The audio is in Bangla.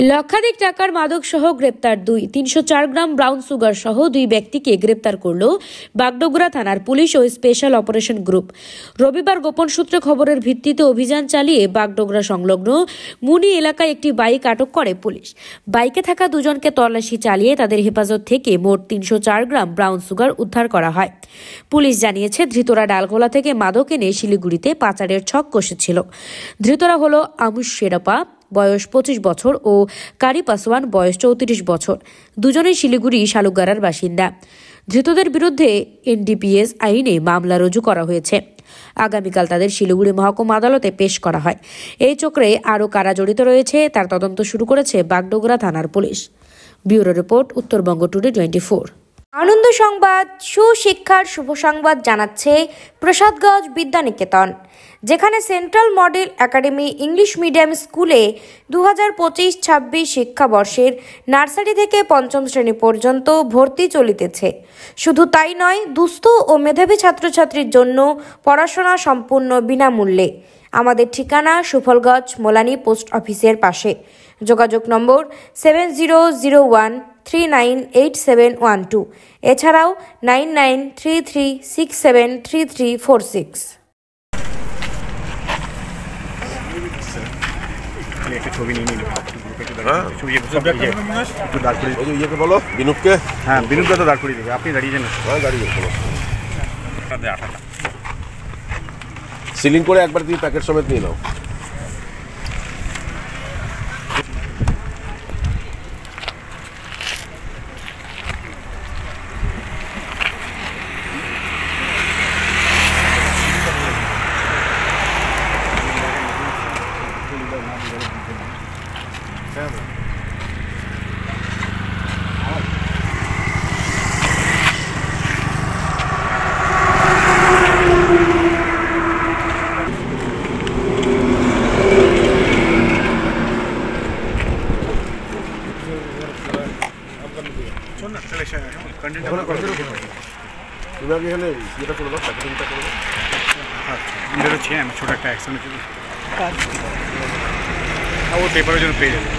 লক্ষাধিক টাকার মাদক সহ গ্রেপ্তার 304 গ্রাম ব্রাউন সুগার সহ 2 ব্যক্তিকে গ্রেপ্তার করল বাগডোগরা থানার পুলিশ ও স্পেশাল অপারেশন গ্রুপ। রবিবার গোপন সূত্রে খবরের ভিত্তিতে অভিযান চালিয়ে বাগডোগরা সংলগ্ন মুনি এলাকায় একটি বাইক আটক করে পুলিশ। বাইকে থাকা দুজনকে তল্লাশি চালিয়ে তাদের হেফাজত থেকে মোট 304 গ্রাম ব্রাউন সুগার উদ্ধার করা হয়। পুলিশ জানিয়েছে, ধৃতরা ডালখোলা থেকে মাদক এনে শিলিগুড়িতে পাচারের ছক কষেছিল। ধৃতরা হলো আমুশ শেরাপা, বয়স 25 বছর ও কারি পাসওয়ান, বয়স 34 বছর। দুজনেই শিলিগুড়ি শালুকগাড়ার বাসিন্দা। ধৃতদের বিরুদ্ধে এনডিপিএস আইনে মামলা রুজু করা হয়েছে। আগামীকাল তাদের শিলিগুড়ি মহকুমা আদালতে পেশ করা হয়। এই চক্রে আরও কারা জড়িত রয়েছে তার তদন্ত শুরু করেছে বাগডোগরা থানার police. Bureau report, Uttarbanga today 24। আনন্দ সংবাদ, সুশিক্ষার শুভ সংবাদ জানাচ্ছে প্রসাদগঞ্জ বিদ্যানিকেতন, যেখানে central model academy English medium স্কুলে 2025-26 শিক্ষাবর্ষের নার্সারি থেকে পঞ্চম শ্রেণী পর্যন্ত ভর্তি চলিতেছে। শুধু তাই নয়, দুস্থ ও মেধাবী ছাত্রছাত্রীর জন্য পড়াশোনা সম্পূর্ণ বিনামূল্যে। আমাদের ঠিকানা সুফলগঞ্জ মোলানি পোস্ট অফিসের পাশে। যোগাযোগ নম্বর 7001398712, এছাড়াও 9933673346। একটা ছবি নিয়ে নিল। বলো বিনুপকে। হ্যাঁ, বিনুপকে তো দাঁড় করিয়ে দেবে। আপনি দাঁড়িয়ে যান, দাঁড়িয়ে সিলিং করে একবার তুমি প্যাকেট সমেত নিয়ে নাও। তুমি আগে এখানে ইয়েটা করে দাও, প্যাকেটিংটা করে দাও। বেরোচ্ছি, আমি ছোটো একটা অ্যাকশন ও পেপারের জন্য পেয়ে যাবে।